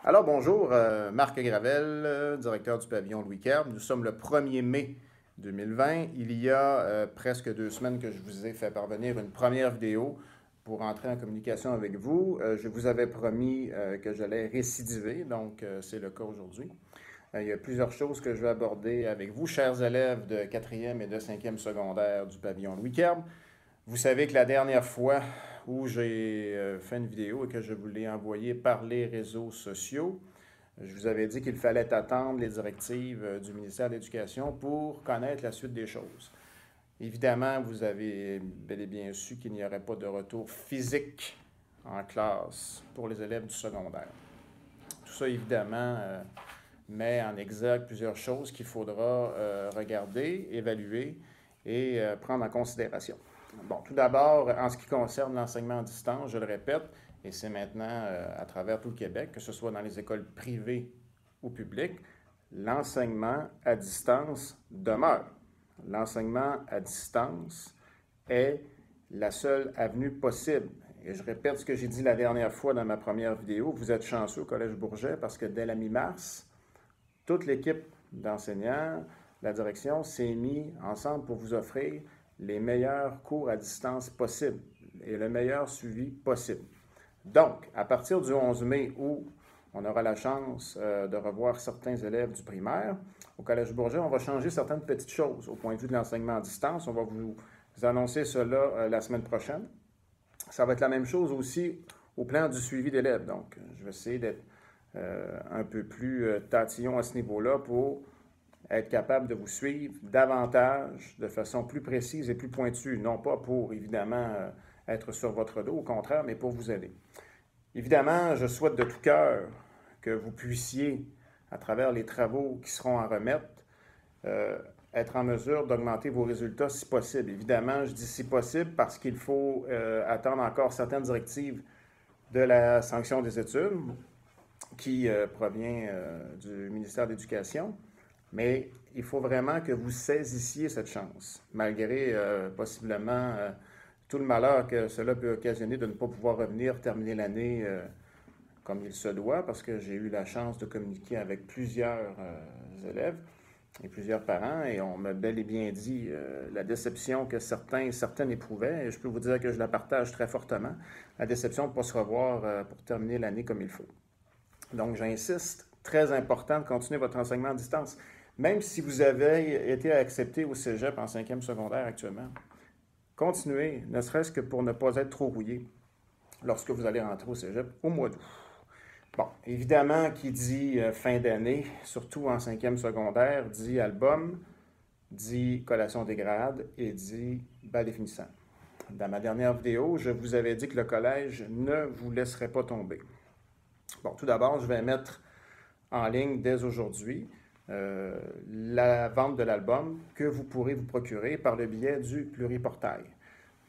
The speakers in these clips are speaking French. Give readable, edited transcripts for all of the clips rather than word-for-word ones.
Alors bonjour, Marc Gravel, directeur du pavillon Louis Querbe. Nous sommes le 1er mai 2020. Il y a presque 2 semaines que je vous ai fait parvenir une première vidéo pour entrer en communication avec vous. Je vous avais promis que j'allais récidiver, donc c'est le cas aujourd'hui. Il y a plusieurs choses que je vais aborder avec vous, chers élèves de 4e et de 5e secondaire du pavillon Louis Querbe. Vous savez que la dernière fois où j'ai fait une vidéo et que je vous l'ai envoyée par les réseaux sociaux, je vous avais dit qu'il fallait attendre les directives du ministère de l'Éducation pour connaître la suite des choses. Évidemment, vous avez bel et bien su qu'il n'y aurait pas de retour physique en classe pour les élèves du secondaire. Tout ça, évidemment, met en exergue plusieurs choses qu'il faudra regarder, évaluer et prendre en considération. Bon, tout d'abord, en ce qui concerne l'enseignement à distance, je le répète, et c'est maintenant à travers tout le Québec, que ce soit dans les écoles privées ou publiques, l'enseignement à distance demeure. L'enseignement à distance est la seule avenue possible. Et je répète ce que j'ai dit la dernière fois dans ma première vidéo, vous êtes chanceux au Collège Bourget parce que dès la mi-mars, toute l'équipe d'enseignants, la direction s'est mise ensemble pour vous offrir les meilleurs cours à distance possibles et le meilleur suivi possible. Donc, à partir du 11 mai, où on aura la chance de revoir certains élèves du primaire, au Collège Bourget, on va changer certaines petites choses au point de vue de l'enseignement à distance. On va vous annoncer cela la semaine prochaine. Ça va être la même chose aussi au plan du suivi d'élèves. Donc, je vais essayer d'être un peu plus tatillon à ce niveau-là pour être capable de vous suivre davantage, de façon plus précise et plus pointue, non pas pour, évidemment, être sur votre dos, au contraire, mais pour vous aider. Évidemment, je souhaite de tout cœur que vous puissiez, à travers les travaux qui seront à remettre, être en mesure d'augmenter vos résultats si possible. Évidemment, je dis si possible parce qu'il faut attendre encore certaines directives de la sanction des études qui provient du ministère de l'Éducation. Mais il faut vraiment que vous saisissiez cette chance, malgré possiblement tout le malheur que cela peut occasionner de ne pas pouvoir revenir terminer l'année comme il se doit, parce que j'ai eu la chance de communiquer avec plusieurs élèves et plusieurs parents, et on m'a bel et bien dit la déception que certains et certaines éprouvaient, et je peux vous dire que je la partage très fortement, la déception de ne pas se revoir pour terminer l'année comme il faut. Donc, j'insiste, très important de continuer votre enseignement à distance. Même si vous avez été accepté au cégep en 5e secondaire actuellement, continuez, ne serait-ce que pour ne pas être trop rouillé lorsque vous allez rentrer au cégep au mois d'août. Bon, évidemment, qui dit fin d'année, surtout en 5e secondaire, dit album, dit collation des grades et dit bal définissant. Dans ma dernière vidéo, je vous avais dit que le collège ne vous laisserait pas tomber. Bon, tout d'abord, je vais mettre en ligne dès aujourd'hui la vente de l'album que vous pourrez vous procurer par le biais du pluriportail.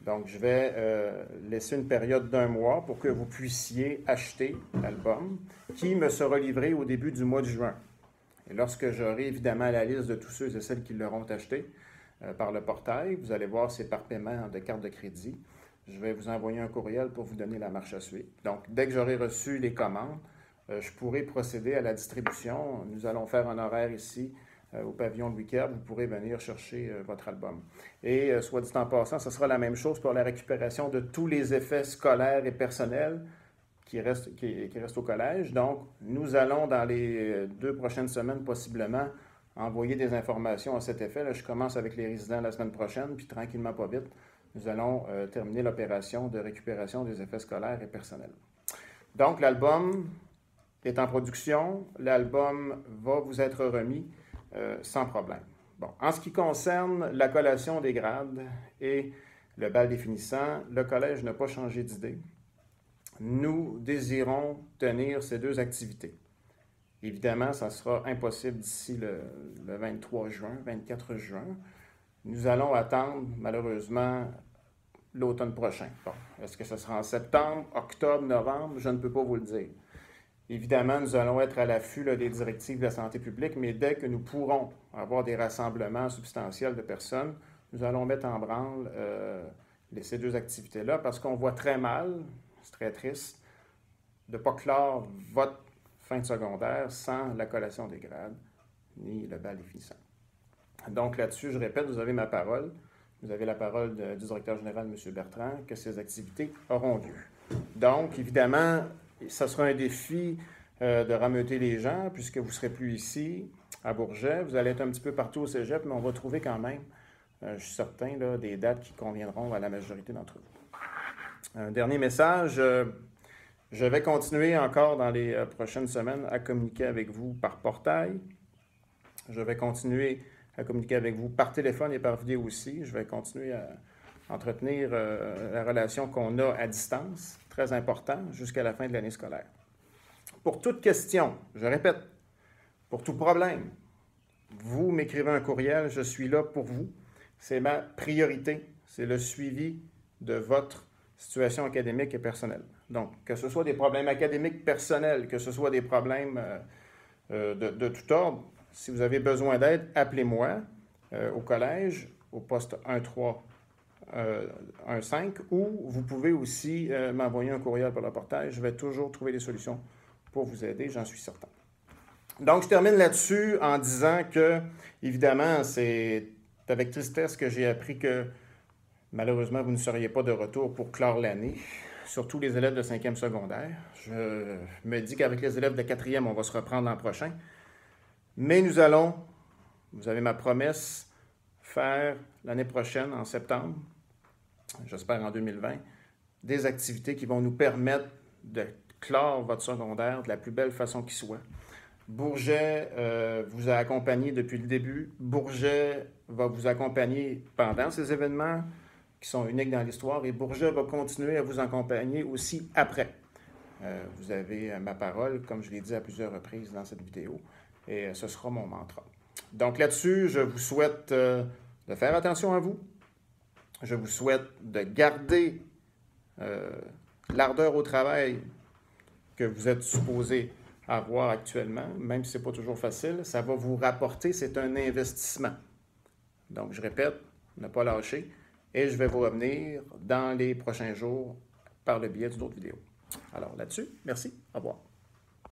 Donc, je vais laisser une période d'1 mois pour que vous puissiez acheter l'album qui me sera livré au début du mois de juin. Et lorsque j'aurai évidemment la liste de tous ceux et celles qui l'auront acheté par le portail, vous allez voir c'est par paiement de carte de crédit. Je vais vous envoyer un courriel pour vous donner la marche à suivre. Donc, dès que j'aurai reçu les commandes, je pourrai procéder à la distribution. Nous allons faire un horaire ici au pavillon Louis Querbe. Vous pourrez venir chercher votre album. Et soit dit en passant, ce sera la même chose pour la récupération de tous les effets scolaires et personnels qui restent au collège. Donc, nous allons dans les 2 prochaines semaines possiblement envoyer des informations à cet effet. Là, je commence avec les résidents la semaine prochaine, puis tranquillement, pas vite, nous allons terminer l'opération de récupération des effets scolaires et personnels. Donc, l'album est en production. L'album va vous être remis sans problème. Bon, en ce qui concerne la collation des grades et le bal définissant, le collège n'a pas changé d'idée. Nous désirons tenir ces 2 activités. Évidemment, ça sera impossible d'ici le 23 juin, 24 juin. Nous allons attendre, malheureusement, l'automne prochain. Bon, est-ce que ce sera en septembre, octobre, novembre? Je ne peux pas vous le dire. Évidemment, nous allons être à l'affût des directives de la santé publique, mais dès que nous pourrons avoir des rassemblements substantiels de personnes, nous allons mettre en branle ces 2 activités-là parce qu'on voit très mal, c'est très triste, de ne pas clore votre fin de secondaire sans la collation des grades, ni le bal des finissants. Donc là-dessus, je répète, vous avez ma parole. Vous avez la parole du directeur général, M. Bertrand, que ces activités auront lieu. Donc, évidemment, ça sera un défi de rameuter les gens, puisque vous ne serez plus ici, à Bourget. Vous allez être un petit peu partout au cégep, mais on va trouver quand même, je suis certain, là, des dates qui conviendront à la majorité d'entre vous. Un dernier message, je vais continuer encore dans les prochaines semaines à communiquer avec vous par portail. Je vais continuer à communiquer avec vous par téléphone et par vidéo aussi. Je vais continuer à entretenir la relation qu'on a à distance, très important, jusqu'à la fin de l'année scolaire. Pour toute question, je répète, pour tout problème, vous m'écrivez un courriel, je suis là pour vous. C'est ma priorité, c'est le suivi de votre situation académique et personnelle. Donc, que ce soit des problèmes académiques personnels, que ce soit des problèmes de tout ordre, si vous avez besoin d'aide, appelez-moi au collège, au poste 1315, ou vous pouvez aussi m'envoyer un courriel par le portail. Je vais toujours trouver des solutions pour vous aider, j'en suis certain. Donc, je termine là-dessus en disant que, évidemment, c'est avec tristesse que j'ai appris que, malheureusement, vous ne seriez pas de retour pour clore l'année, surtout les élèves de 5e secondaire. Je me dis qu'avec les élèves de 4e, on va se reprendre l'an prochain. Mais nous allons, vous avez ma promesse, faire l'année prochaine, en septembre, j'espère en 2020, des activités qui vont nous permettre de clore votre secondaire de la plus belle façon qui soit. Bourget vous a accompagné depuis le début. Bourget va vous accompagner pendant ces événements qui sont uniques dans l'histoire et Bourget va continuer à vous accompagner aussi après. Vous avez ma parole, comme je l'ai dit à plusieurs reprises dans cette vidéo, et ce sera mon mantra. Donc là-dessus, je vous souhaite de faire attention à vous. Je vous souhaite de garder l'ardeur au travail que vous êtes supposé avoir actuellement, même si ce n'est pas toujours facile. Ça va vous rapporter, c'est un investissement. Donc, je répète, ne pas lâcher. Et je vais vous revenir dans les prochains jours par le biais d'une autre vidéo. Alors là-dessus, merci, au revoir.